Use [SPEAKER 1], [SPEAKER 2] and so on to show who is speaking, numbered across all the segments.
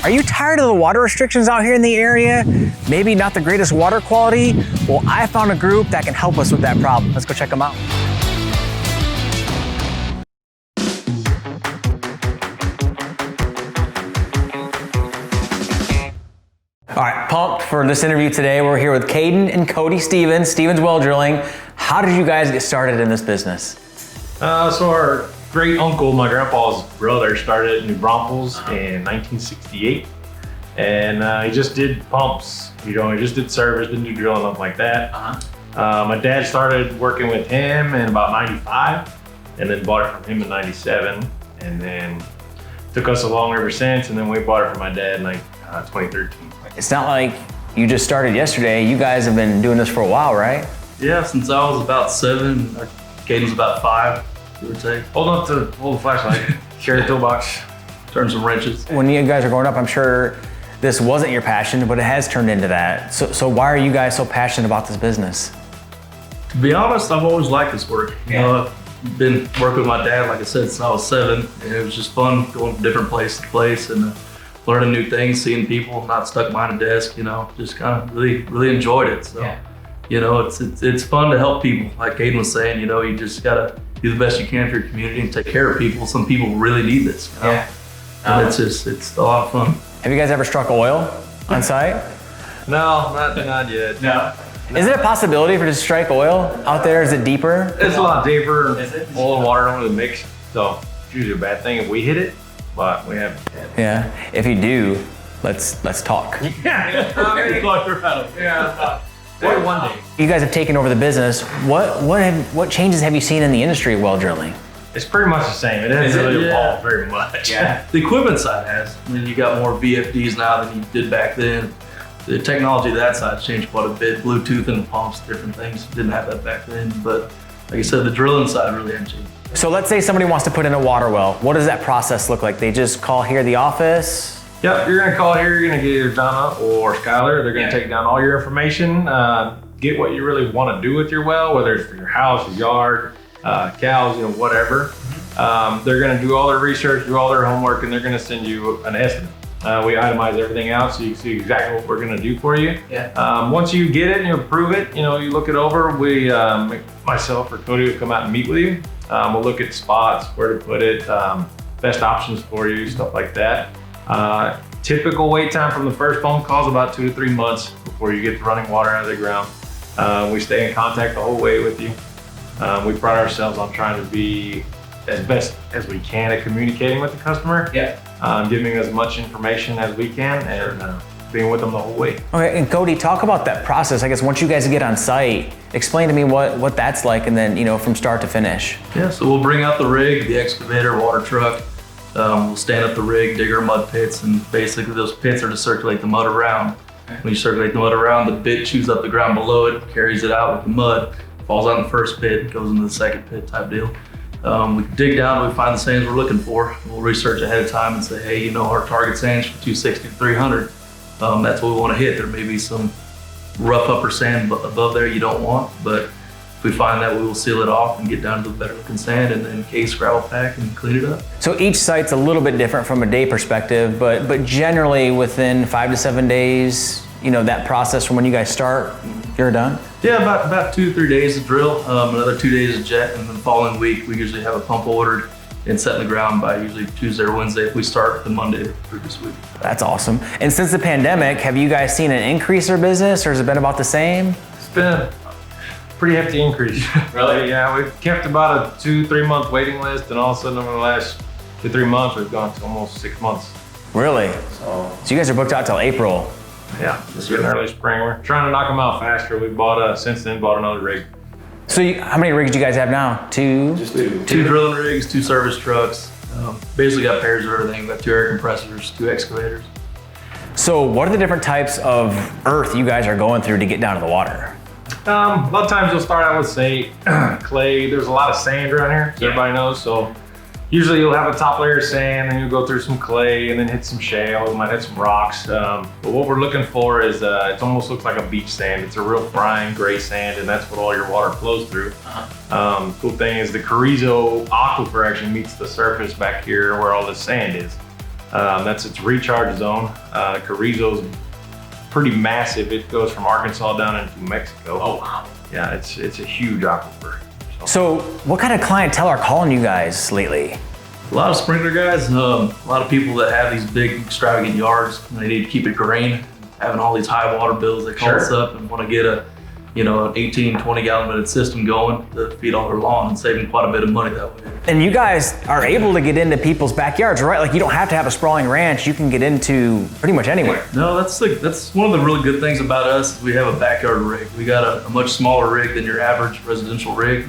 [SPEAKER 1] Are you tired of the water restrictions out here in the area? Maybe not the greatest water quality? Well, I found a group that can help us with that problem. Let's go check them out. All right, pumped for this interview today. We're here with Caden and Cody Stevens, Stevens Well Drilling. How did you guys get started in this business?
[SPEAKER 2] So our great uncle, my grandpa's brother, started New Braunfels in 1968. And he just did pumps, he just did service, didn't do drilling, nothing like that. My dad started working with him in about 95 and then bought it from him in 97. And then took us along ever since. And then we bought it from my dad in 2013.
[SPEAKER 1] It's not like you just started yesterday. You guys have been doing this for a while, right?
[SPEAKER 3] Yeah, since I was about 7, Caden's about 5, give or take.
[SPEAKER 2] Hold the flashlight, share the toolbox.
[SPEAKER 3] Turn some wrenches.
[SPEAKER 1] When you guys are growing up, I'm sure this wasn't your passion, but it has turned into that. So why are you guys so passionate about this business?
[SPEAKER 3] To be honest, I've always liked this work. You know, I've been working with my dad, like I said, since I was 7. And it was just fun going from different place to place and learning new things, seeing people, not stuck behind a desk, just kind of really enjoyed it. So, it's fun to help people. Like Caden was saying, you just gotta do the best you can for your community and take care of people. Some people really need this, And it's a lot of fun.
[SPEAKER 1] Have you guys ever struck oil on site?
[SPEAKER 2] No, not yet.
[SPEAKER 3] No.
[SPEAKER 1] Is it a possibility for to strike oil out there? Is it deeper?
[SPEAKER 2] It's a lot deeper. Oil and water don't really mix, so it's usually a bad thing if we hit it, but we haven't.
[SPEAKER 1] Yeah. If you do, let's talk.
[SPEAKER 2] Maybe one day.
[SPEAKER 1] You guys have taken over the business. What changes have you seen in the industry of well drilling?
[SPEAKER 2] It's pretty much the same. It hasn't really evolved very much.
[SPEAKER 3] Yeah. The equipment side has. I mean, you got more VFDs now than you did back then. The technology that side's changed quite a bit. Bluetooth and pumps, different things. Didn't have that back then. But like I said, the drilling side really hasn't changed.
[SPEAKER 1] So let's say somebody wants to put in a water well. What does that process look like? They just call here the office?
[SPEAKER 2] Yep, you're gonna call here, you're gonna get either Donna or Skylar. They're gonna take down all your information, get what you really wanna do with your well, whether it's for your house, your yard, cows, whatever. They're gonna do all their research, do all their homework, and they're gonna send you an estimate. We itemize everything out so you can see exactly what we're gonna do for you. Once you get it and you approve it, you look it over, myself or Cody will come out and meet with you. We'll look at spots, where to put it, best options for you, stuff like that. Typical wait time from the first phone call is about 2 to 3 months before you get the running water out of the ground. We stay in contact the whole way with you. We pride ourselves on trying to be as best as we can at communicating with the customer. Giving as much information as we can and being with them the whole way.
[SPEAKER 1] Okay, and Cody, talk about that process. I guess once you guys get on site, explain to me what that's like and then, from start to finish.
[SPEAKER 3] Yeah, so we'll bring out the rig, the excavator, water truck. We'll stand up the rig, dig our mud pits, and basically those pits are to circulate the mud around. When you circulate the mud around, the bit chews up the ground below it, carries it out with the mud, falls on the first pit, goes into the second pit type deal. We dig down, we find the sands we're looking for. We'll research ahead of time and say, hey, our target sands for 260 to 300. That's what we want to hit. There may be some rough upper sand above there you don't want, but if we find that, we will seal it off and get down to the better looking sand and then case, gravel pack, and clean it up.
[SPEAKER 1] So each site's a little bit different from a day perspective, but generally within 5 to 7 days, that process from when you guys start, you're done?
[SPEAKER 3] Yeah, about 2 to 3 days to drill, another 2 days of jet, and then the following week, we usually have a pump ordered and set in the ground by usually Tuesday or Wednesday if we start the Monday the previous week.
[SPEAKER 1] That's awesome. And since the pandemic, have you guys seen an increase in business or has it been about the same?
[SPEAKER 2] It's been a pretty hefty increase. Really? Yeah, we've kept about a 2-3 month waiting list, and all of a sudden over the last 2-3 months, we've gone to almost 6 months.
[SPEAKER 1] Really? So you guys are booked out till April.
[SPEAKER 2] Yeah, just in early spring. We're trying to knock them out faster. We since then bought another rig.
[SPEAKER 1] So how many rigs do you guys have now? 2?
[SPEAKER 3] Just 2. 2 drilling rigs, 2 service trucks. Basically got pairs of everything. Got 2 air compressors, 2 excavators.
[SPEAKER 1] So what are the different types of earth you guys are going through to get down to the water?
[SPEAKER 2] A lot of times you'll start out with, say, clay. There's a lot of sand around here, as everybody knows. So usually you'll have a top layer of sand, and you'll go through some clay, and then hit some shale. You might hit some rocks. But what we're looking for is it almost looks like a beach sand. It's a real fine gray sand, and that's what all your water flows through. Cool thing is the Carrizo aquifer actually meets the surface back here where all the sand is. That's its recharge zone. Carrizo's pretty massive. It goes from Arkansas down into Mexico.
[SPEAKER 1] Oh, wow.
[SPEAKER 2] Yeah, it's a huge aquifer.
[SPEAKER 1] So what kind of clientele are calling you guys lately?
[SPEAKER 3] A lot of sprinkler guys, a lot of people that have these big extravagant yards, and they need to keep it green, having all these high water bills. They call us up and want to get an 18, 20 gallon minute system going to feed all their lawn and saving quite a bit of money that way.
[SPEAKER 1] And you guys are able to get into people's backyards, right? Like you don't have to have a sprawling ranch. You can get into pretty much anywhere.
[SPEAKER 3] No, that's one of the really good things about us is we have a backyard rig. We got a much smaller rig than your average residential rig.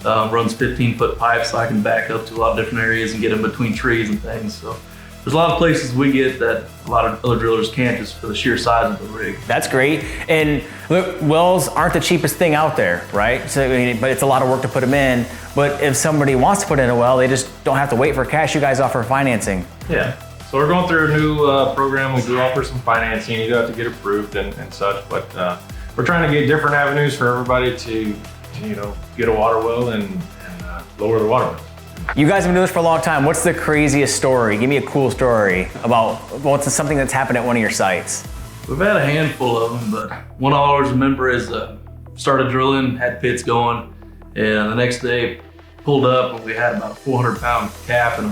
[SPEAKER 3] Runs 15-foot pipes, so I can back up to a lot of different areas and get in between trees and things. So there's a lot of places we get that a lot of other drillers can't just for the sheer size of the rig.
[SPEAKER 1] That's great. And look, wells aren't the cheapest thing out there, right? So, but it's a lot of work to put them in. But if somebody wants to put in a well, they just don't have to wait for cash. You guys offer financing.
[SPEAKER 2] Yeah. So we're going through a new program. We do offer some financing. You do have to get approved and such, but we're trying to get different avenues for everybody to get a water well and lower the water bill.
[SPEAKER 1] You guys have been doing this for a long time. What's the craziest story? Give me a cool story about what's something that's happened at one of your sites.
[SPEAKER 3] We've had a handful of them, but one I always remember is started drilling, had pits going, and the next day pulled up and we had about a 400-pound calf in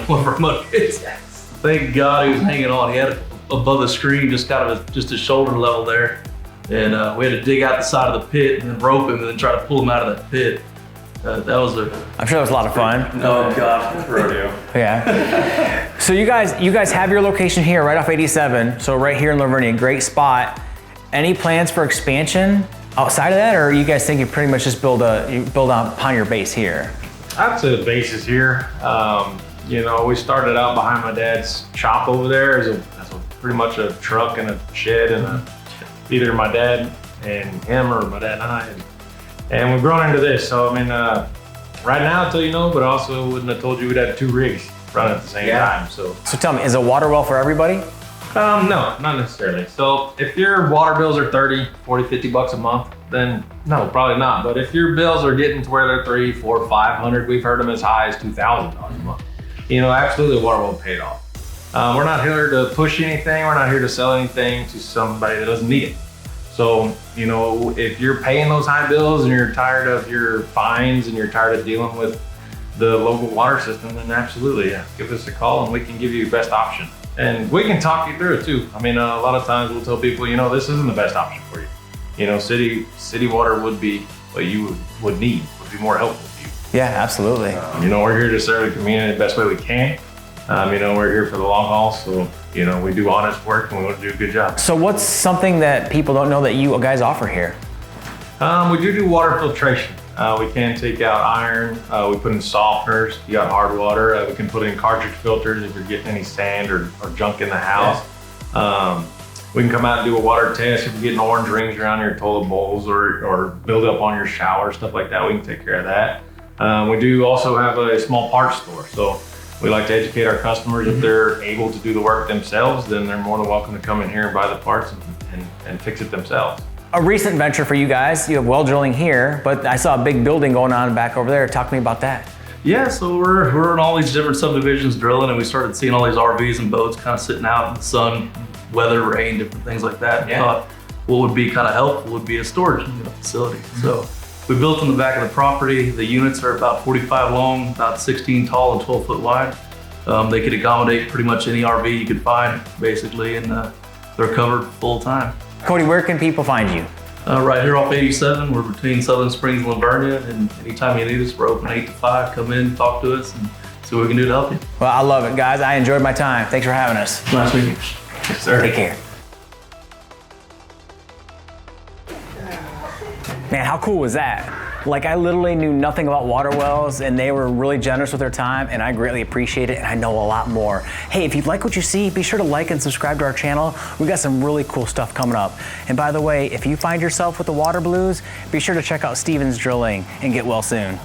[SPEAKER 3] one of our mud pits. Thank God he was hanging on. He had it above the screen, just kind of just his shoulder level there. And we had to dig out the side of the pit and then rope him and then try to pull him out of that pit. That was
[SPEAKER 1] I'm sure that was a lot of fun.
[SPEAKER 3] Oh God,
[SPEAKER 2] Rodeo.
[SPEAKER 1] Yeah. So you guys have your location here right off 87. So right here in La Vernia, great spot. Any plans for expansion outside of that, or you guys think you pretty much just build upon your base here?
[SPEAKER 2] I'd say the base is here. We started out behind my dad's shop over there as pretty much a truck and a shed and either my dad and him or my dad and I. And we've grown into this. So, right now, I'll tell you no, but I also wouldn't have told you we'd have 2 rigs running at the same time. So
[SPEAKER 1] tell me, is a water well for everybody?
[SPEAKER 2] No, not necessarily. So if your water bills are 30, 40, 50 bucks a month, then no, probably not. But if your bills are getting to where they're 3, 4, 500, we've heard them as high as $2,000 a month. Absolutely, water well paid off. We're not here to push anything. We're not here to sell anything to somebody that doesn't need it. So, if you're paying those high bills and you're tired of your fines and you're tired of dealing with the local water system, then absolutely, yeah, give us a call and we can give you the best option. And we can talk you through it too. A lot of times we'll tell people, this isn't the best option for you. City water would be what you would need, would be more helpful to you.
[SPEAKER 1] Yeah, absolutely.
[SPEAKER 2] We're here to serve the community the best way we can. We're here for the long haul, so, we do honest work and we want to do a good job.
[SPEAKER 1] So what's something that people don't know that you guys offer here?
[SPEAKER 2] We do water filtration. We can take out iron. We put in softeners. You got hard water. We can put in cartridge filters if you're getting any sand or junk in the house. We can come out and do a water test if you're getting orange rings around your toilet bowls or build up on your shower, stuff like that. We can take care of that. We do also have a small parts store. So we like to educate our customers. If they're able to do the work themselves, then they're more than welcome to come in here and buy the parts and fix it themselves.
[SPEAKER 1] A recent venture for you guys, you have well drilling here, but I saw a big building going on back over there. Talk to me about that.
[SPEAKER 3] Yeah, so we're in all these different subdivisions drilling, and we started seeing all these RVs and boats kind of sitting out in the sun, weather, rain, different things like that. And thought what would be kind of helpful would be a storage facility. So we built in the back of the property. The units are about 45 long, about 16 tall and 12 foot wide. They could accommodate pretty much any RV you could find, basically, and they're covered full time.
[SPEAKER 1] Cody, where can people find you?
[SPEAKER 3] Right here off 87, we're between Southern Springs and La Vernia, and anytime you need us, we're open 8 to 5. Come in, talk to us, and see what we can do to help you.
[SPEAKER 1] Well, I love it, guys. I enjoyed my time. Thanks for having us.
[SPEAKER 3] Nice meeting you.
[SPEAKER 2] Yes, sir.
[SPEAKER 1] Take care. Man, how cool was that? Like, I literally knew nothing about water wells, and they were really generous with their time, and I greatly appreciate it, and I know a lot more. Hey, if you like what you see, be sure to like and subscribe to our channel. We got some really cool stuff coming up. And by the way, if you find yourself with the water blues, be sure to check out Stevens Drilling and get well soon.